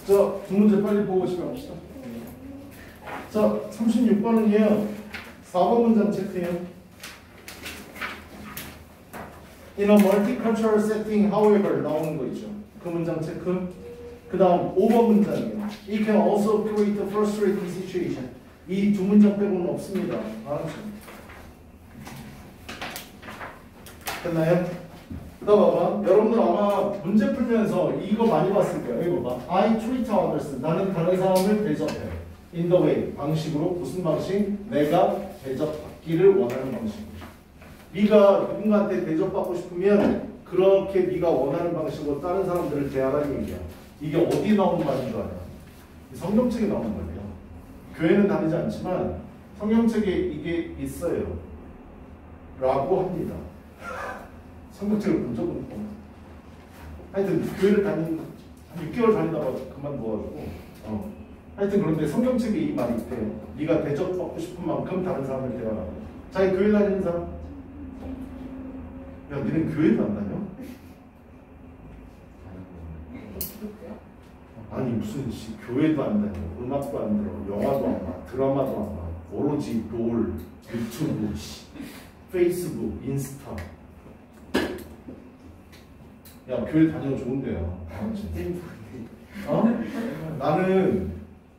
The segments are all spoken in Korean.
자, 두 문제 빨리 보고 시작합시다. 자, 36번은요. 4번 문장 체크해요. In a multicultural setting, however, 나오는 거 있죠. 그 문장 체크. 그 다음 5번 문장이에요. It can also create a frustrating situation. 이 두 문장 빼고는 없습니다. 알았죠? 됐나요? 그다음 봐봐. 여러분들 아마 문제 풀면서 이거 많이 봤을 거예요. 이거 봐. I treat others. 나는 다른 사람을 대접해. In the way. 방식으로. 무슨 방식? 내가 대접받기를 원하는 방식. 네가 누군가한테 대접받고 싶으면 그렇게 네가 원하는 방식으로 다른 사람들을 대하라는 얘기야. 이게 어디 나오는 말인 줄 알아? 성경책에 나오는 말이에요. 교회는 다르지 않지만 성경책에 이게 있어요. 라고 합니다. 성경책을 본 적은 없고. 하여튼 교회를 한 6개월 다니다가 그만둬가지고 하여튼 그런데 성경책에 이 말이 있대요. 네가 대접받고 싶은 만큼 다른 사람을 대하라. 자기 교회 다니는 사람? 야, 니는 교회도 안 다녀? 아니 무슨 교회도 안 다녀, 음악도 안 들어, 영화도 안 봐, 드라마도 안 봐, 오로지 롤, 유튜브, 페이스북, 인스타. 야, 교회 다니면 좋은데요. 나는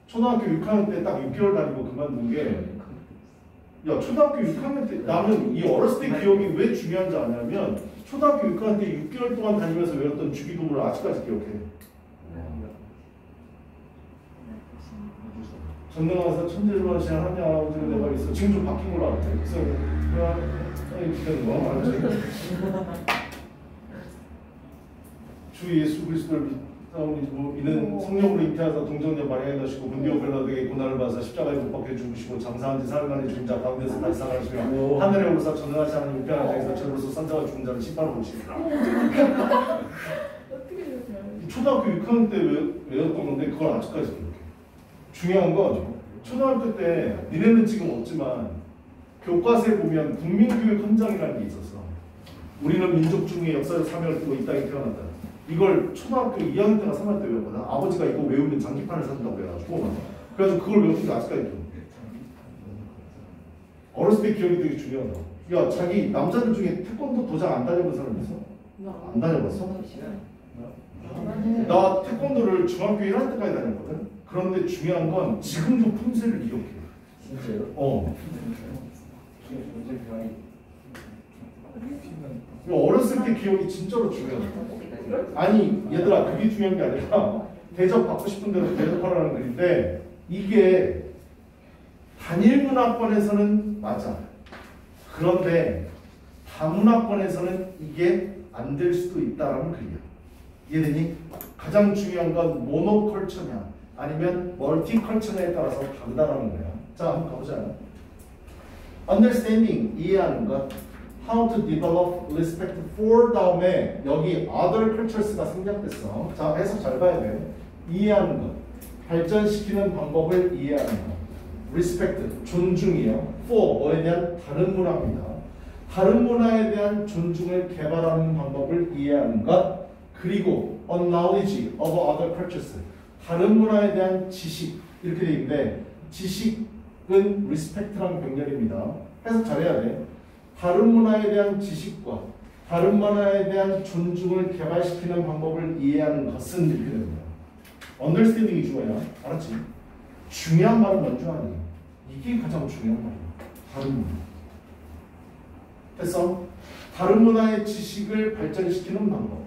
초등학교 6학년 때 딱 6개월 다니고 그만둔 게, 야, 초등학교 6학년 때 나는 이 어렸을 때 기억이 왜 중요한지 아냐면 초등학교 6학년 때 6개월 동안 다니면서 외웠던 주기도문을 아직까지 기억해. 전능하사 천지주관시 하나님 아버지가 내가 있어. 지금 좀 바뀐 걸로 알았대. 그래서 기다는 거 알았지? 주 예수 그리스도를 이는 성령으로 잉태하사 동정녀 마리아에 나시고 본디오 빌라도에게 고난을 받아서 십자가에 못 박혀 죽으시고 장사한 지 사흘간의 죽은 자 가운데서 다시 살아나시며 하늘에 오르사 전능하신 하나님 우편한 자에서 저로서 산자와 죽은 자를 심판하러 오시리라. 초등학교 6학년 때 외웠던 건데 그걸 아직까지 기억해. 중요한 건 초등학교 때 니네는 지금 없지만 교과서에 보면 국민교육 헌장이라는 게 있었어. 우리는 민족중의 역사적 사명을 두고 이 땅에 태어났다. 이걸 초등학교 2학년 때나 3학년 때 외웠거든. 아버지가 이거 외우면 장기판을 산다고 해가지고 그래서 그걸 외웠던 게 아직까지 기억해. 어렸을 때 기억이 되게 중요하다. 야, 자기 남자들 중에 태권도 도장 안 다녀본 사람 있어? 안 다녀봤어? 나 태권도를 중학교 1학년 때까지 다녔거든. 그런데 중요한 건 지금도 품새를 기억해. 진짜요? 어렸을 때 기억이 진짜로 중요하다. 아니 얘들아, 그게 중요한 게 아니라 대접받고 싶은 대로 대접하라는 글인데 이게 단일문화권에서는 맞아. 그런데 다문화권에서는 이게 안 될 수도 있다라는 글이야. 이해되니? 가장 중요한 건 모노컬처냐 아니면 멀티컬처냐에 따라서 다르다라는 거야. 자, 한번 가보자. Understanding, 이해하는 것. How to develop respect for 다음에 여기 other cultures가 생략됐어. 자, 해석 잘 봐야 돼. 이해하는 것. 발전시키는 방법을 이해하는 것. respect, 존중이요. for, 뭐에 대한 다른 문화입니다. 다른 문화에 대한 존중을 개발하는 방법을 이해하는 것. 그리고 on knowledge of other cultures. 다른 문화에 대한 지식. 이렇게 돼 있는데 지식은 respect랑 병렬입니다. 해석 잘해야 돼. 다른 문화에 대한 지식과 다른 문화에 대한 존중을 개발시키는 방법을 이해하는 것은 이렇게 됩니다. understanding이 중요해요. 알았지? 중요한 말은 뭔지 아니? 이게 가장 중요한 말이야. 다른 문화. 됐어? 다른 문화의 지식을 발전시키는 방법,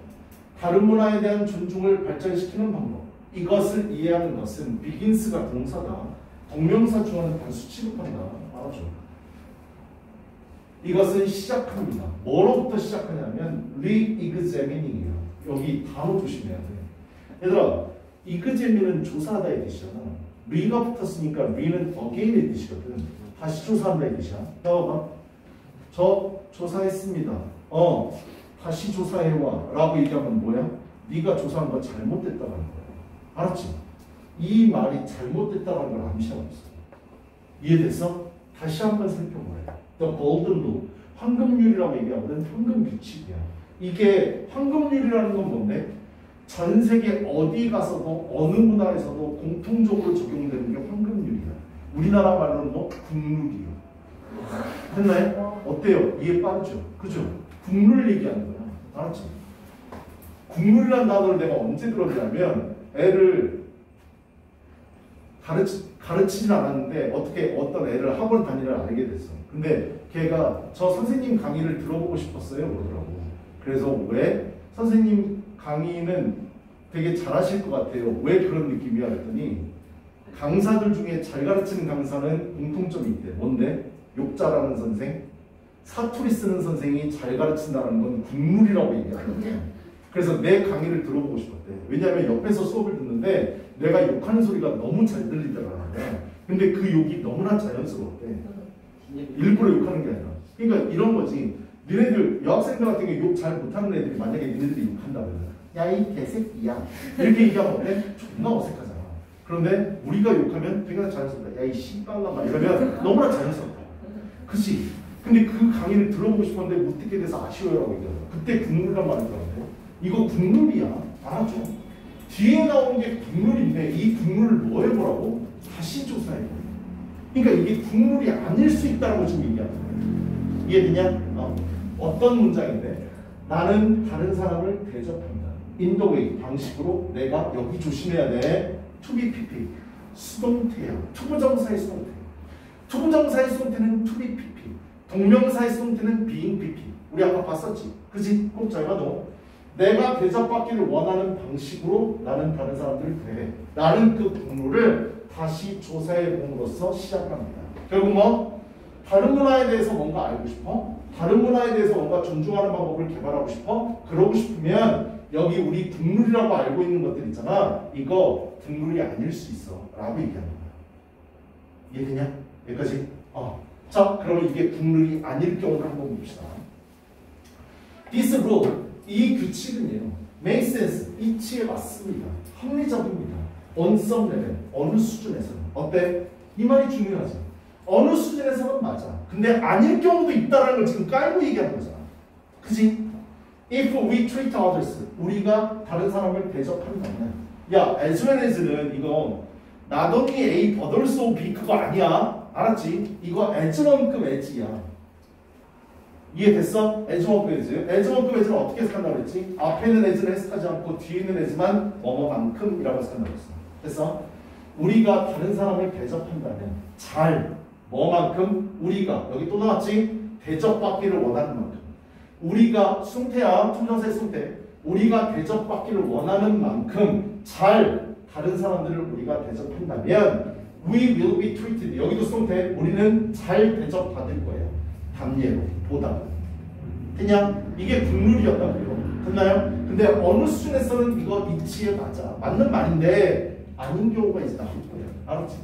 다른 문화에 대한 존중을 발전시키는 방법, 이것을 이해하는 것은 begins가 동사다. 동명사 중에는 단수 취급한다. 알았죠? 이것은 시작합니다. 뭐로부터 시작하냐면 re-examining이에요. 여기 단어 조심해야 돼. 얘들아, examin은 조사하다의 뜻이잖아. re가 붙었으니까 re는 again의 뜻이거든. 다시 조사한다의 뜻이야. 봐봐. 저 조사했습니다. 다시 조사해와 라고 얘기하면 뭐야? 네가 조사한 거 잘못됐다는 거야. 알았지? 이 말이 잘못됐다는 걸 암시하고 있어. 이해됐어? 다시 한번 살펴보래. The golden rule. 황금률이라고 얘기하거든. 황금 규칙이야. 이게 황금률이라는 건 뭔데? 전 세계 어디 가서도 어느 문화에서도 공통적으로 적용되는 게 황금률이야. 우리나라 말로는 뭐 국룰이요. 됐나요? 어때요? 이해 빠르죠? 그죠? 국룰 얘기하는 거야. 알았지? 국룰이라는 단어를 내가 언제 들었냐면 애를 가르치진 않았는데 어떻게 어떤 애를 학원 다니를 알게 됐어. 근데 걔가 저 선생님 강의를 들어보고 싶었어요 그러더라고. 그래서 왜? 선생님 강의는 되게 잘하실 것 같아요. 왜 그런 느낌이야? 그랬더니 강사들 중에 잘 가르치는 강사는 공통점이 있대. 뭔데? 욕 잘하는 선생, 사투리 쓰는 선생이 잘 가르친다는 건 국룰이라고 얘기하거든. 그래서 내 강의를 들어보고 싶었대. 왜냐하면 옆에서 수업을 듣는데 내가 욕하는 소리가 너무 잘 들리더라. 근데 그 욕이 너무나 자연스러웠대. 일부러 욕하는 게 아니라. 그러니까 이런 거지. 니네들 여학생들 같은 게 욕 잘 못하는 애들이 만약에 니네들이 욕한다면 야 이 개새끼야 이렇게 얘기하면 어때? 존나 어색하잖아. 그런데 우리가 욕하면 되게 자연스럽다. 야 이 씨발라마 이러면 너무나 자연스럽다. 그치? 근데 그 강의를 들어보고 싶었는데 못 듣게 돼서 아쉬워요라고 얘기하더라. 그때 국룰이란 말이 들었는데 이거 국룰이야. 알았죠? 뒤에 나오는 게 국룰인데 이 국룰을 뭐 해보라고? 다시 조사해봐. 그러니까 이게 국룰이 아닐 수 있다는 걸 지금 얘기하는 거야. 이해되냐? 어떤 문장인데 나는 다른 사람을 대접한다. In the way, 방식으로 내가 여기 조심해야 돼. To be pp. 수동태야. 투부정사의 수동태. 투부정사의 수동태는 to be pp. 동명사의 수동태는 being pp. 우리 아까 봤었지? 그지? 꼭 잘 봐도 내가 대접받기를 원하는 방식으로 나는 다른 사람들을 대해. 나는 그 국룰을 다시 조사해 봄으로써 시작합니다. 결국 뭐? 다른 문화에 대해서 뭔가 알고 싶어? 다른 문화에 대해서 뭔가 존중하는 방법을 개발하고 싶어? 그러고 싶으면 여기 우리 국룰이라고 알고 있는 것들 있잖아. 이거 국룰이 아닐 수 있어 라고 얘기하는 거야. 이해되냐? 여기까지? 자, 그러면 이게 국룰이 아닐 경우를 한번 봅시다. This rule, 이 규칙은요, make sense, 이치에 맞습니다. 합리적입니다. On some level, 어느 수준에서는. 어때? 이 말이 중요하지. 어느 수준에서는 맞아. 근데 아닐 경우도 있다는 걸 지금 깔고 얘기하는 거잖아. 그지? If we treat others, 우리가 다른 사람을 대접한다면, 야, as well as는 이거 not only A but also B 그거 아니야. 알았지? 이거 as만큼 as야. 이해됐어? as만큼 as. as만큼 as는 어떻게 해석한다고 그랬지? 앞에는 as를 해석하지 않고 뒤에 있는 as만 뭐뭐만큼이라고 해석한다고 했어. 됐어? 우리가 다른 사람을 대접한다면 잘 뭐만큼 우리가 여기 또 나왔지? 대접받기를 원하는 만큼. 우리가 숭태야, 투정사의 숭태. 우리가 대접받기를 원하는 만큼 잘 다른 사람들을 우리가 대접한다면 we will be treated. 여기도 숭태. 우리는 잘 대접받을 거예요. 담예로, 보다. 그냥 이게 국룰이었다고요. 됐나요? 근데 어느 수준에서는 이거 이치에 맞아. 맞는 말인데 아닌 경우가 있다. 알았지?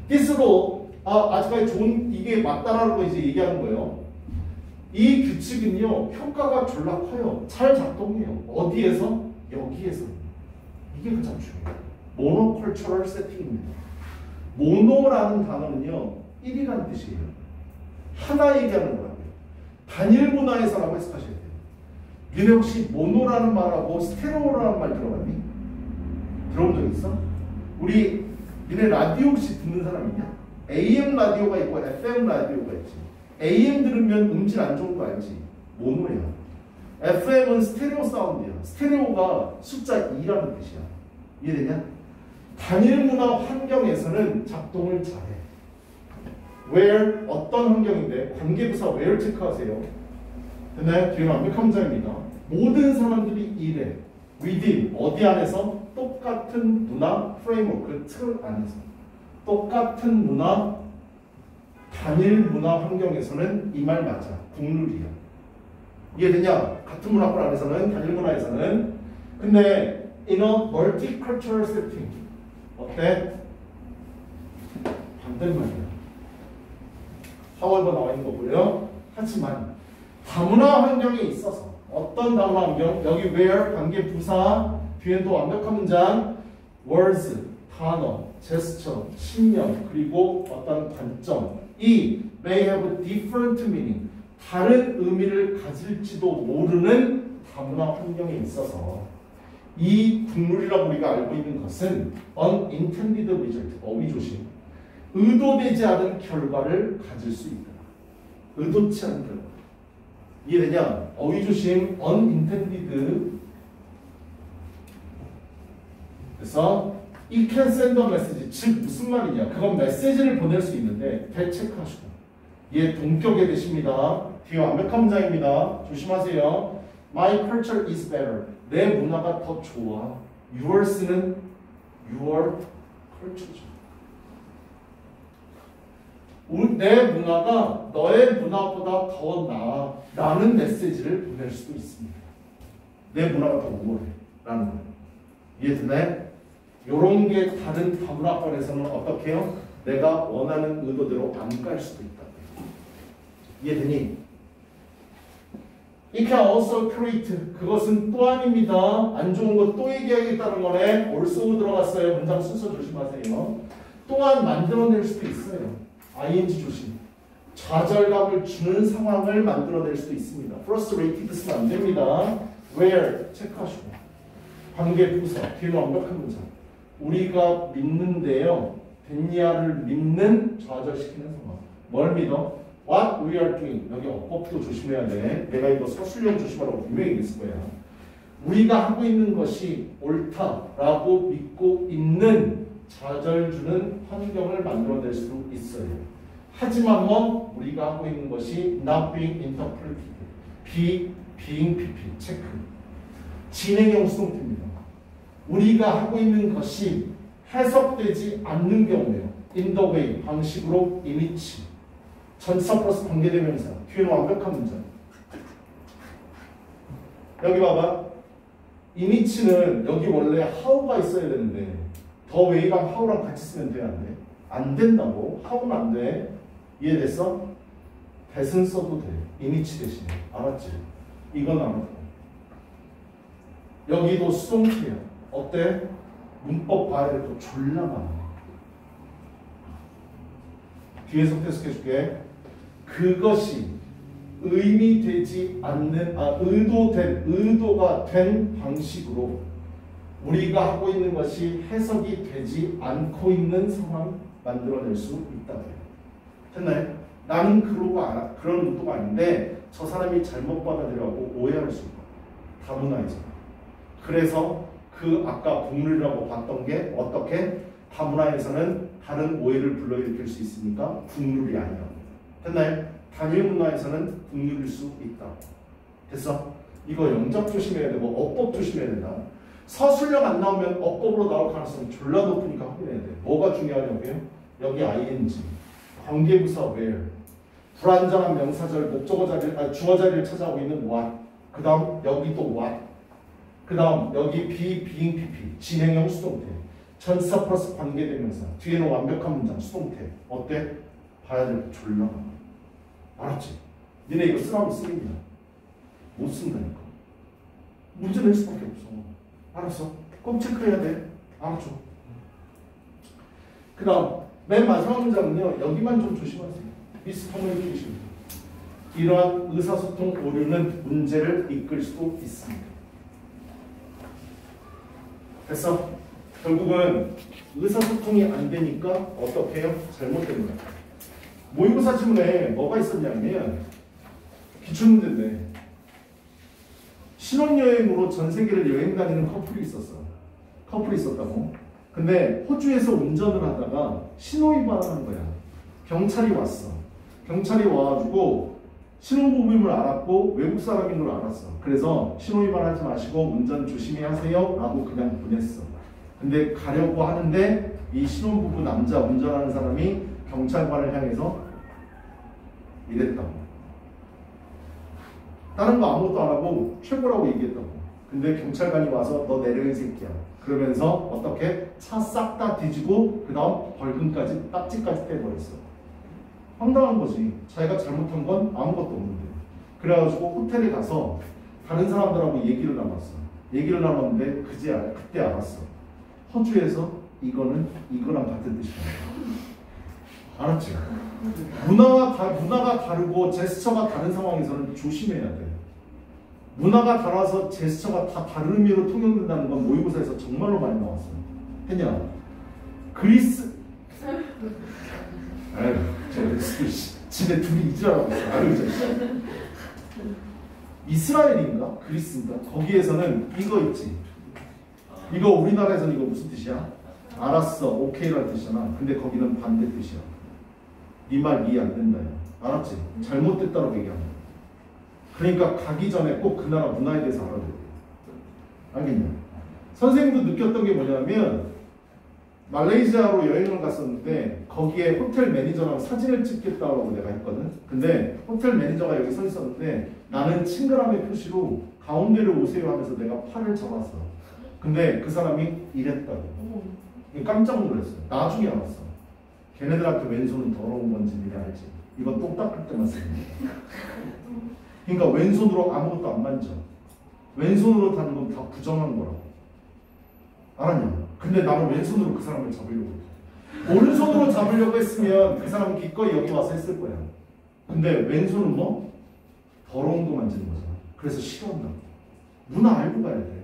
뜻으로 아직까지 좋은 이게 맞다라는 거 이제 얘기하는 거예요. 이 규칙은요 효과가 졸라 커요. 잘 작동해요. 어디에서? 여기에서. 이게 가장 중요해요. 모노컬처럴 세팅입니다. 모노라는 단어는요 1이라는 뜻이에요. 하나 얘기하는 거라고요. 단일 문화에서라고 해석하셔야 돼요. 니네 혹시 모노라는 말하고 스테레오라는 말 들어봤니? 들어본 적 있어? 우리 니네 라디오 혹시 듣는 사람 있냐? AM 라디오가 있고 FM 라디오가 있지. AM 들으면 음질 안 좋은 거 알지? 모노야. FM은 스테레오 사운드야. 스테레오가 숫자 2라는 뜻이야. 이해되냐? 단일 문화 환경에서는 작동을 잘해. where 어떤 환경인데 관계부사 where 체크하세요. 됐나요? 뒤에 완벽한 문장입니다. 모든 사람들이 이래. within 어디 안에서? 똑같은 문화 프레임워크 틀 안에서. 똑같은 문화 단일 문화 환경에서는 이 말 맞아. 국룰이야. 이해되냐? 같은 문화권 안에서는 단일 문화에서는. 근데 in a multicultural setting 어때? 반대말이야. 하워버 나와 있는 거고요. 하지만 다문화 환경에 있어서 어떤 다문화 환경? 여기 where 관계 부사 뒤에 또 완벽한 문장 words 단어, 제스처, 신념 그리고 어떤 관점 이 may have different meaning 다른 의미를 가질지도 모르는 다문화 환경에 있어서 이 국룰이라고 우리가 알고 있는 것은 unintended result, 어휘 조심, 의도되지 않은 결과를 가질 수 있다. 의도치 않은 결과. 이해되냐? 어휘 조심, unintended. 그래서 it can send a message. 즉 무슨 말이냐? 그건 메시지를 보낼 수 있는데 대체크하시고. 얘 동격에 되십니다. 뒤에 완벽한 문장입니다. 조심하세요. My culture is better. 내 문화가 더 좋아. Yours는 your culture죠. 내 문화가 너의 문화보다 더 나아. 라는 메시지를 보낼 수도 있습니다. 내 문화가 더 우월해. 라는 거예요. 이해되나요? 요런 게 다른 다문화권에서는 어떻게 해요? 내가 원하는 의도대로 안 갈 수도 있다. 이해되니? It can also create. 그것은 또한입니다. 안 좋은 거 또 얘기하겠다는 거네. also 들어갔어요. 문장 순서 조심하세요. 또한 만들어낼 수도 있어요. ing 조심. 좌절감을 주는 상황을 만들어낼 수도 있습니다. frustrated 쓰면 안 됩니다. where 체크하시고. 관계 부사. 뒤에는 완벽한 문장. 우리가 믿는데요. 벤야를 믿는 좌절시키는 상황. 뭘 믿어? What we are doing. 여기 어법도 조심해야 돼. 내가 이거 서술형 조심하라고 분명히 얘기했을 거야. 우리가 하고 있는 것이 옳다라고 믿고 있는 좌절 주는 환경을 만들어낼 수 있어요. 하지만 뭐 우리가 하고 있는 것이 not being interpreted. being pp 체크. 진행형 수동태입니다. 우리가 하고 있는 것이 해석되지 않는 경우에요. in the way 방식으로 이미치. 전치사 플러스 관계대명사. 뒤에는 완벽한 문장. 여기 봐봐. 이미치는 여기 원래 how가 있어야 되는데 더 way랑 how랑 같이 쓰면 돼? 안 돼? 안 된다고. how는 안 돼. 이해됐어? that은 써도 돼. 이미치 대신에. 알았지? 이건 알았고. 여기도 수동태야. 어때? 문법 봐야 될 거 졸라 많아. 뒤에서 해석해줄게. 그것이 의미되지 않는, 의도가 된 방식으로 우리가 하고 있는 것이 해석이 되지 않고 있는 상황 만들어낼 수 있다고요. 됐나요? 나는 그런 의도가 아닌데 저 사람이 잘못 받아들여고 오해할 수 있고 다문화에서. 그래서 그 아까 국룰이라고 봤던 게 어떻게 다문화에서는 다른 오해를 불러일으킬 수 있으니까 국룰이 아니라고. 됐나요? 단일 문화에서는 국룰일 수 있다. 됐어? 이거 영작 조심해야 되고 어법 조심해야 된다. 서술형 안 나오면 어법으로 나올 가능성이 졸라 높으니까 확인해야 돼. 뭐가 중요하냐고요? 여기 ing, 관계부사 where, 불안정한 명사절 목적어 자리를 주어 자리를 차지하고 있는 what, 그 다음 여기도 what, 그 다음 여기 being pp 진행형 수동태, 전치사 플러스 관계대명사, 뒤에는 완벽한 문장 수동태. 어때? 봐야 될 거 졸라 많아. 알았지? 니네 이거 쓰라고 쓰는 거야. 못 쓴다니까. 문제 낼 수밖에 없어. 알았어? 꼭 체크해야 돼. 알았죠? 그 다음 맨 마지막 문장은요. 여기만 좀 조심하세요. 미스커뮤니케이션. 이러한 의사소통 오류는 문제를 이끌 수도 있습니다. 됐어? 결국은 의사소통이 안 되니까 어떻게 해요? 잘못된 거야. 모의고사 지문에 뭐가 있었냐면 기출문제인데 신혼여행으로 전 세계를 여행 다니는 커플이 있었어. 커플이 있었다고. 근데 호주에서 운전을 하다가 신호위반을 한 거야. 경찰이 왔어. 경찰이 와가지고 신혼부부임을 알았고 외국 사람인 걸 알았어. 그래서 신호위반하지 마시고 운전 조심히 하세요 라고 그냥 보냈어. 근데 가려고 하는데 이 신혼부부 남자 운전하는 사람이 경찰관을 향해서 이랬다고. 다른 거 아무것도 안 하고 최고라고 얘기했다고. 근데 경찰관이 와서 너 내려 이 새끼야. 그러면서 어떻게 차 싹 다 뒤지고 그 다음 벌금까지 딱지까지 떼버렸어. 황당한 거지. 자기가 잘못한 건 아무것도 없는데. 그래가지고 호텔에 가서 다른 사람들하고 얘기를 나눴어. 얘기를 나눴는데 그때 알았어. 호주에서 이거는 이거랑 같은 뜻이야. 알았지? 문화가 다르고 제스처가 다른 상황에서는 조심해야 돼. 문화가 달라서 제스처가 다 다른 의미로 통용된다는 건 모의고사에서 정말로 많이 나왔어요. 했냐? 그리스 아유 집에 둘이 이지라고 있어. 아유 이스라엘인가? 그리스인가? 거기에서는 이거 있지. 이거 우리나라에서는 이거 무슨 뜻이야? 알았어, 오케이라는 뜻이잖아. 근데 거기는 반대 뜻이야. 네 말 이해 안 된다. 알았지? 잘못됐다고 얘기하는 거야. 그러니까 가기 전에 꼭 그 나라 문화에 대해서 알아야 돼. 알겠냐? 선생님도 느꼈던 게 뭐냐면 말레이시아로 여행을 갔었는데 거기에 호텔 매니저랑 사진을 찍겠다고 내가 했거든. 근데 호텔 매니저가 여기 서 있었는데 나는 친근함의 표시로 가운데로 오세요 하면서 내가 팔을 잡았어. 근데 그 사람이 이랬다고. 깜짝 놀랐어. 나중에 알았어. 걔네들한테 왼손은 더러운 건지 니네 알지? 이건 똑 닦을 때만 쓰는 거야. 그러니까 왼손으로 아무것도 안 만져. 왼손으로 다는 건 다 부정한 거라고. 알았냐? 근데 나는 왼손으로 그 사람을 잡으려고 했어. 오른손으로 잡으려고 했으면 그 사람은 기꺼이 여기 와서 했을 거야. 근데 왼손은 뭐? 더러운 거 만지는 거잖아. 그래서 싫어한다. 문화 알고 가야 돼.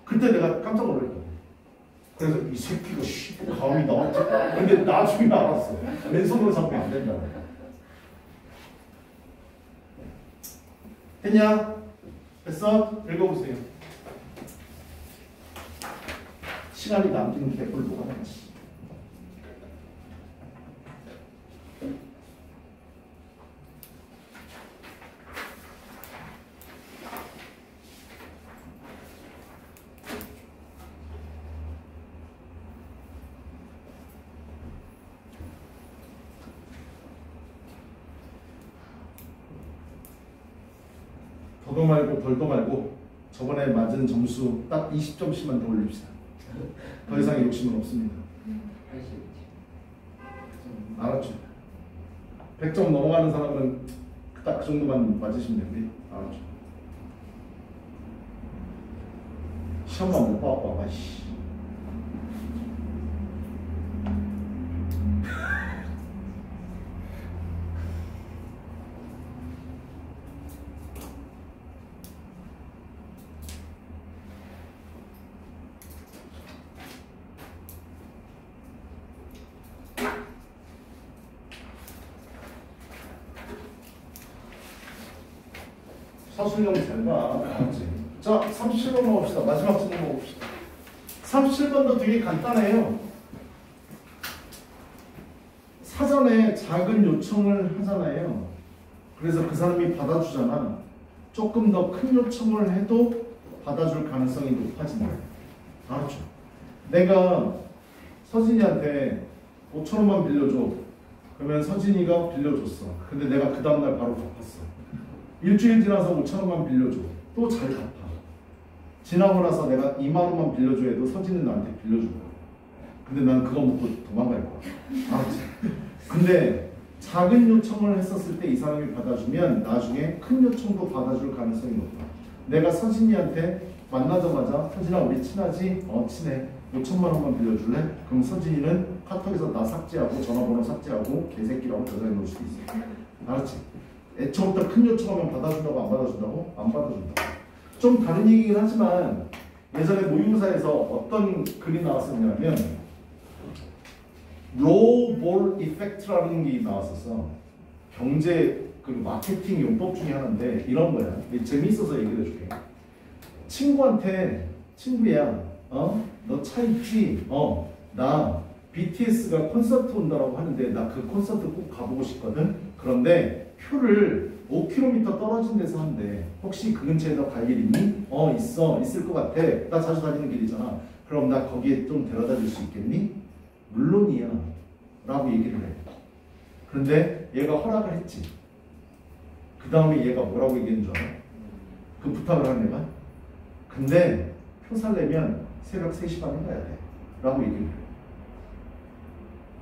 그때 내가 깜짝 놀랐거든. 그래서 이 새끼가 감이 나왔지. 근데 나중에 알았어. 왼손으로 잡으면 안 된다. 됐냐? 됐어? 읽어보세요. 시간이 남기는 개뿔 누가 나지? 더도 말고 덜도 말고 저번에 맞은 점수 딱 20점씩만 더 올립시다. 더 이상의 욕심은 없습니다. 알았죠? 100점 넘어가는 사람은 딱 그 정도만 맞으시면 됩니다. 알았죠? 시험만 못 봐봐. 씨. 서술형 잘 봐. 알았지? 자, 37번 먹읍시다. 마지막 질문 먹읍시다. 37번도 되게 간단해요. 사전에 작은 요청을 하잖아요. 그래서 그 사람이 받아주잖아. 조금 더 큰 요청을 해도 받아줄 가능성이 높아진다. 알았죠? 내가 서진이한테 5,000원만 빌려줘. 그러면 서진이가 빌려줬어. 근데 내가 그 다음날 바로 갚았어. 일주일 지나서 5,000원만 빌려줘. 또 잘 갚아. 지나고 나서 내가 2만 원만 빌려줘 해도 서진은 나한테 빌려줄 거야. 근데 난 그거 먹고 도망갈 거야. 알았지? 근데 작은 요청을 했었을 때 이 사람이 받아주면 나중에 큰 요청도 받아줄 가능성이 높아. 내가 서진이한테 만나자마자 서진아 우리 친하지? 친해. 5천만 원만 빌려줄래? 그럼 서진이는 카톡에서 나 삭제하고 전화번호 삭제하고 개새끼라고 저장해 놓을 수도 있어. 알았지? 애초부터 큰 요청하면 받아준다고 안 받아준다고? 안 받아준다고. 좀 다른 얘기긴 하지만 예전에 모의고사에서 어떤 글이 나왔었냐면 로볼 이펙트라는 게 나왔었어. 경제 그 마케팅 용법 중에 하나인데 이런 거야. 재미있어서 얘기해 줄게. 친구한테 친구야, 너 차 있지? 나 BTS가 콘서트 온다라고 하는데 나 그 콘서트 꼭 가보고 싶거든. 그런데 표를 5km 떨어진 데서 한대. 혹시 그 근처에 너 갈 일 있니? 있을 것 같아. 나 자주 다니는 길이잖아. 그럼 나 거기에 좀 데려다 줄 수 있겠니? 물론이야 라고 얘기를 해. 그런데 얘가 허락을 했지. 그 다음에 얘가 뭐라고 얘기한 줄 알아? 그 부탁을 한 애가? 근데 표 살려면 새벽 3시 반에 가야 돼 라고 얘기를 해.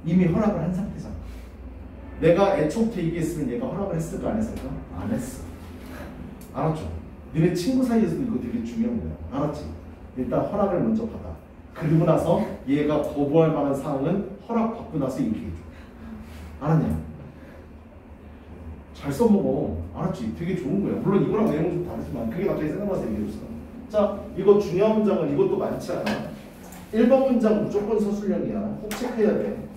이미 허락을 한 상태잖아. 내가 애초부터 얘기했으면 얘가 허락을 했을까 안 했을까? 안 했어. 알았죠? 너네 친구 사이에서도 이거 되게 중요한 거야. 알았지? 일단 허락을 먼저 받아. 그리고 나서 얘가 거부할 만한 사항은 허락 받고 나서 얘기해줘. 알았냐? 잘 써먹어. 알았지? 되게 좋은 거야. 물론 이거랑 내용은 좀 다르지만 그게 갑자기 생각나서 얘기해줬어. 자, 이거 중요한 문장은 이것도 많지 않아. 1번 문장 무조건 서술형이야. 꼭 체크해야 돼.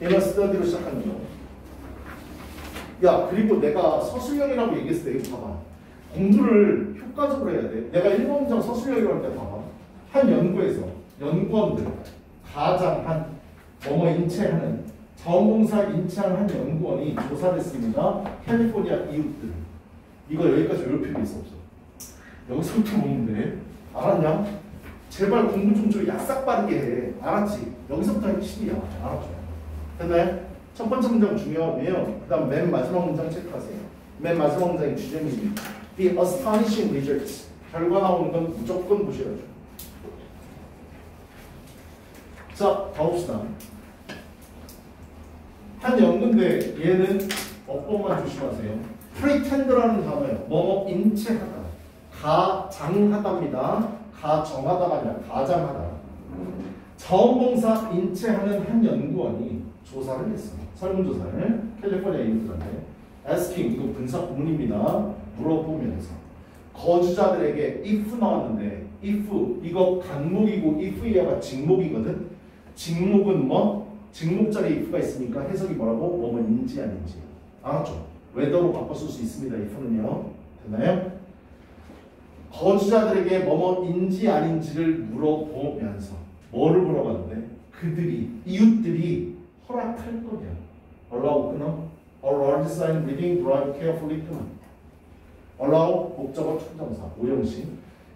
얘가 스터디로 시작하는 거. 야, 그리고 내가 서술형이라고 얘기했을 때 이거 봐봐. 공부를 효과적으로 해야 돼. 내가 1번 문장 서술형이라고 할 때 봐봐. 한 연구에서 연구원들 가장 한 뭐뭐 인체하는 자원봉사 인체하는 한 연구원이 조사됐습니다. 캘리포니아 이웃들. 이거 여기까지 외울 필요 있어 없어? 여기서부터 보면 돼. 알았냐? 제발 공부 좀 약삭 빠르게 해. 알았지? 여기서부터 핵심이야. 알았죠? 됐나요? 첫 번째 문장 중요하고요. 그 다음 맨 마지막 문장 체크하세요. 맨 마지막 문장이 주제입니다. The astonishing results. 결과 나오는 건 무조건 보셔야죠. 자, 가봅시다. 한 연구인데 얘는 어법만 조심하세요. pretend라는 단어예요. 뭐뭐 인체하다. 가장하다입니다. 가정하다가 아니라 가장하다. 자원봉사 인체하는 한 연구원이 조사를 했어요. 설문조사를 캘리포니아 이웃들한테 asking, 이거 분사 구문입니다. 물어보면서 거주자들에게 if 나왔는데 if 이거 간목이고 if 얘가 직목이거든. 직목은 뭐? 직목자리에 if가 있으니까 해석이 뭐라고? 뭐뭐인지 아닌지. 알았죠? whether로 바꿔 쓸 수 있습니다. if는요. 됐나요? 거주자들에게 뭐뭐인지 아닌지를 물어보면서 뭐를 물어봤는데 그들이 이웃들이 허락할 거냐. allow 끊어. allow sign reading drive carefully 끊어. allow 목적어 충정사 오형식.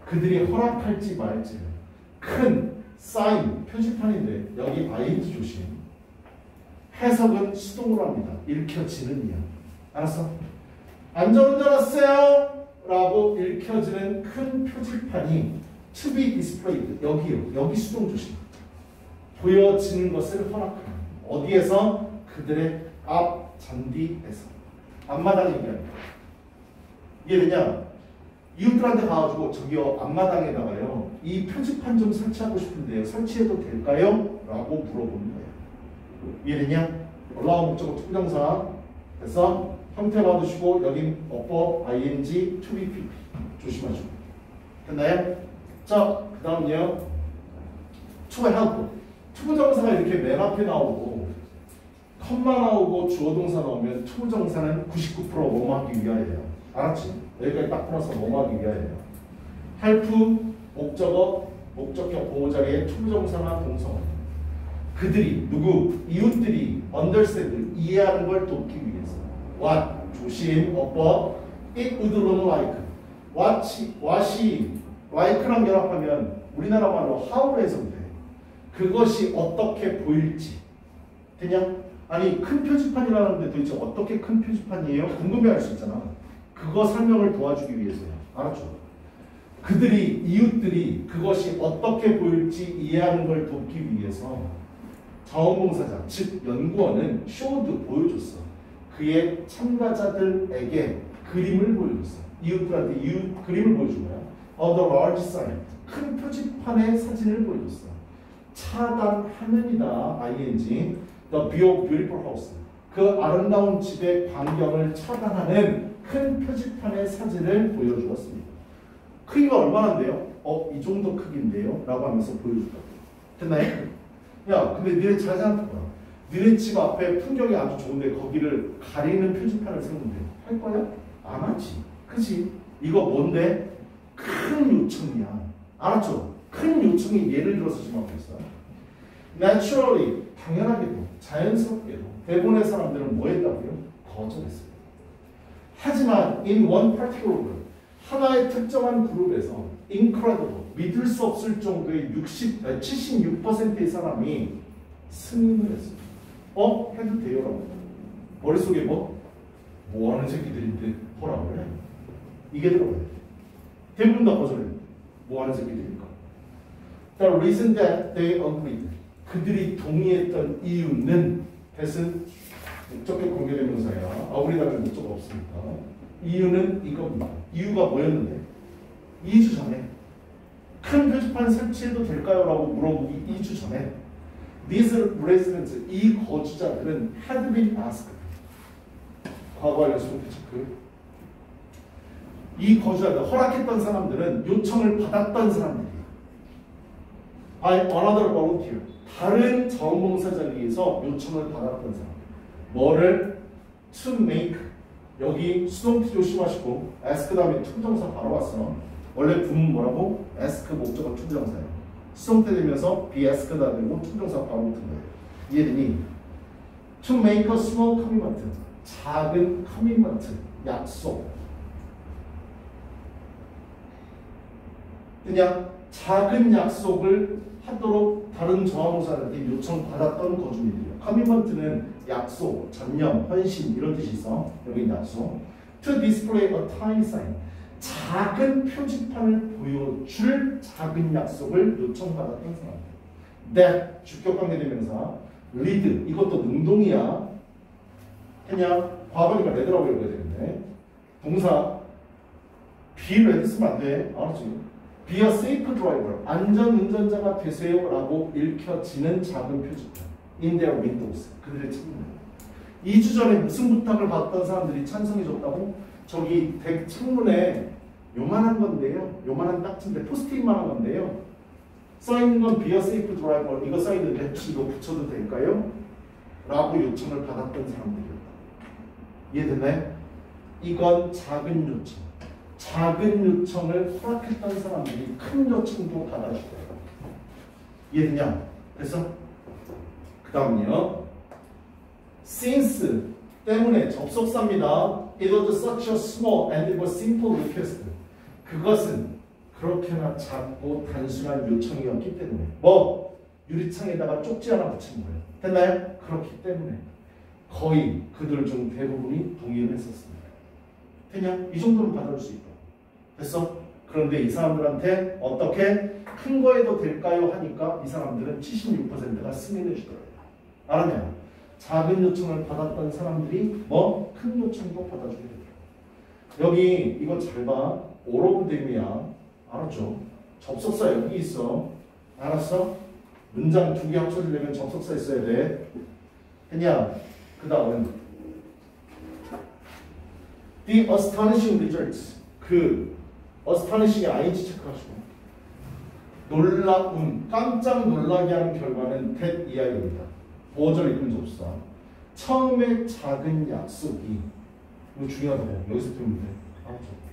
그들이 허락할지 말지를 큰 사인 표지판인데 여기 ing 조심. 해석은 수동으로 합니다. 읽혀지는 이야. 알았어? 안전운전 하세요 라고 읽혀지는 큰 표지판이 to be displayed 여기요. 여기 수동 조심. 보여지는 것을 허락하는. 어디에서? 그들의 앞 잔디에서. 앞마당 얘기합니다. 이해되냐? 이웃들한테 가가지고 저기요 앞마당에다가요 이 표지판 좀 설치하고 싶은데요 설치해도 될까요? 라고 물어보는 거예요. 이해되냐? 올라온 목적어 투부정사 됐어? 형태 받으시고 여긴 어법 ing to be pp 조심하시고 됐나요? 자 그 다음은요 to help 투부정사가 이렇게 맨 앞에 나오고 컴마 나오고 주어동사 나오면 투부정사는 99% 뭐뭐 하기 위하여요. 알았지? 여기까지 딱 풀어서 뭐뭐 하기 위하여요. help 목적어 목적격 보호자리에 투부정사나 동사원 그들이 누구? 이웃들이 understand 이해하는 걸 돕기 위해서 what 조심 어법 it would look like what이 like랑 결합하면 우리나라 말로 how로 해석돼. 그것이 어떻게 보일지 되냐? 아니 큰 표지판이라는데 도대체 어떻게 큰 표지판이에요? 궁금해할 수 있잖아. 그거 설명을 도와주기 위해서요. 알았죠? 그들이 이웃들이 그것이 어떻게 보일지 이해하는 걸 돕기 위해서 자원봉사자 즉 연구원은 showed 보여줬어. 그의 참가자들에게 그림을 보여줬어. 이웃들한테 그림을 보여준 거야. of the large sign 큰 표지판의 사진을 보여줬어. 차단하는이다 ing the beautiful house 그 아름다운 집의 광경을 차단하는 큰 표지판의 사진을 보여주었습니다. 크기가 얼마나인데요? 이 정도 크기인데요? 라고 하면서 보여줬다. 됐나요? 야 근데 니네 잘 생각해봐. 니네 집 앞에 풍경이 아주 좋은데 거기를 가리는 표지판을 세우는데 할 거야? 안 하지. 그치? 이거 뭔데? 큰 요청이야. 알았죠? 큰 요청이 예를 들어서 지금 하고 있어. Naturally 당연하게도 자연스럽게도 대부분의 사람들은 뭐 했다고요? 거절했어요. 하지만 in one particular group 하나의 특정한 그룹에서 incredible 믿을 수 없을 정도의 76%의 사람이 승인을 했어요. 해도 돼요라고. 머릿속에 뭐 하는 새끼들인데 허락을 해. 이게 들어가야 돼. 대부분 다 거절해. 뭐 하는 새끼들입니까? The reason that they agreed 그들이 동의했던 이유는 대신 목적격 관계대명사야. 아우리 다른 목적어 없으니까. 이유는 이겁니다. 이유가 뭐였는데? 2주 전에 큰 표지판 설치해도 될까요? 라고 물어보기 2주 전에 These residents, 이 거주자들은 had been asked. 과거 완료 수동태 체크. 이 거주자들, 허락했던 사람들은 요청을 받았던 사람들이에요. By another volunteer. 다른 자원봉사자에 의해서 요청을 받았던 사람. 뭐를? To make. 여기 수동태 조심하시고 ask 다음에 투부정사 바로 왔어. 원래 부문 뭐라고? ask 목적어 투부정사예요. 수동태 되면서 be asked가 되고 투부정사 바로 붙은 거예요. 이해되니? To make a small commitment. 작은 commitment. 약속. 그냥 작은 약속을 하도록 다른 저항사한테 요청받았던 거주민이에요. 커미먼트는 약속, 전념, 헌신 이런 뜻이 있어. 여기 약속. To display a tiny sign. 작은 표지판을 보여줄 작은 약속을 요청받았던 사람. That 주격관계대명사. lead 이것도 능동이야. 그냥 과거니까 레드라고 읽어야 되는데 동사 be ready 쓰면 안 돼. 알았지? Be a safe driver. 안전 운전자가 되세요 라고 읽혀지는 작은 표지판. In their windows. 그들의 창문. 2주 전에 무슨 부탁을 받던 사람들이 찬성해줬다고? 저기 덱 창문에 요만한 건데요. 요만한 딱지인데 포스트잇만한 건데요. 써있는 건 Be a safe driver. 이거 써있는데 혹시 이거 붙여도 될까요? 라고 요청을 받았던 사람들이었다. 이해됐나요? 이건 작은 요청. 작은 요청을 허락했던 사람들이 큰 요청도 받아주대요. 이해되냐? 됐어? 그 다음은요. Since 때문에 접속사입니다. It was such a small and it was simple request. 그것은 그렇게나 작고 단순한 요청이었기 때문에 뭐? 유리창에다가 쪽지 하나 붙인 거예요. 됐나요? 그렇기 때문에 거의 그들 중 대부분이 동의를 했었습니다. 그냥 이 정도는 받아줄 수 있다. 됐어? 그런데 이 사람들한테 어떻게 큰 거에도 될까요? 하니까 이 사람들은 76%가 승인해 주더라고요. 알았냐? 작은 요청을 받았던 사람들이 뭐? 큰 요청도 받아주게 되더라고요. 여기 이거 잘 봐. all of them이야. 알았죠? 접속사 여기 있어. 알았어? 문장 2개 합쳐지려면 접속사 있어야 돼. 그냥 그 다음은 The astonishing results. 그 astonishing의 ing 체크하시고 놀라운, 깜짝 놀라게 하는 결과는 that 이하입니다. 5절 이끈 접수사. 처음에 작은 약속이 이거 중요하다고 여기서 배우면 돼. 알았죠?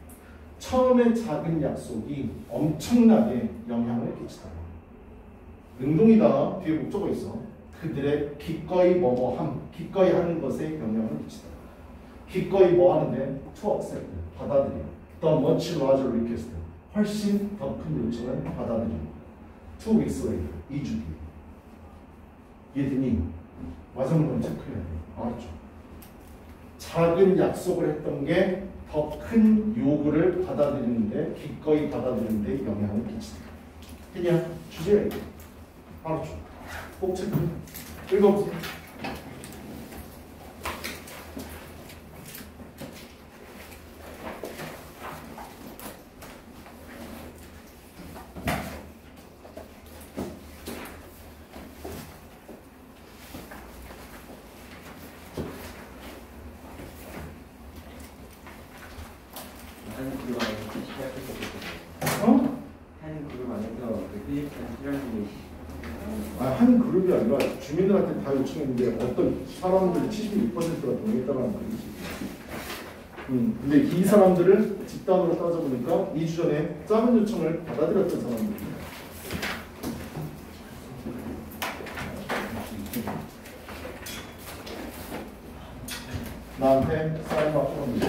처음에 작은 약속이 엄청나게 영향을 끼치다. 능동이다. 뒤에 목적어 있어. 그들의 기꺼이 뭐뭐함, 기꺼이 하는 것에 영향을 끼치다. 기꺼이 뭐 하는데? To accept, 받아들여. The much larger request, 훨씬 더 큰 요청을 받아들이고. 2 weeks later, 2주 뒤에. 이해되니? 와성을 체크해야 돼. 알았죠? 작은 약속을 했던 게 더 큰 요구를 받아들이는데, 기꺼이 받아들이는데 영향을 끼친다. 그냥 주제야. 알았죠? 꼭 체크. 읽어보세요. 한 그룹이 아니라 주민들한테 다 요청했는데 어떤 사람들 76%가 동의했다는 말이지. 근데 이 사람들을 집단으로 따져보니까 2주 전에 작은 요청을 받아들였던 사람들입니다. 나한테 사인 받고 갑니다.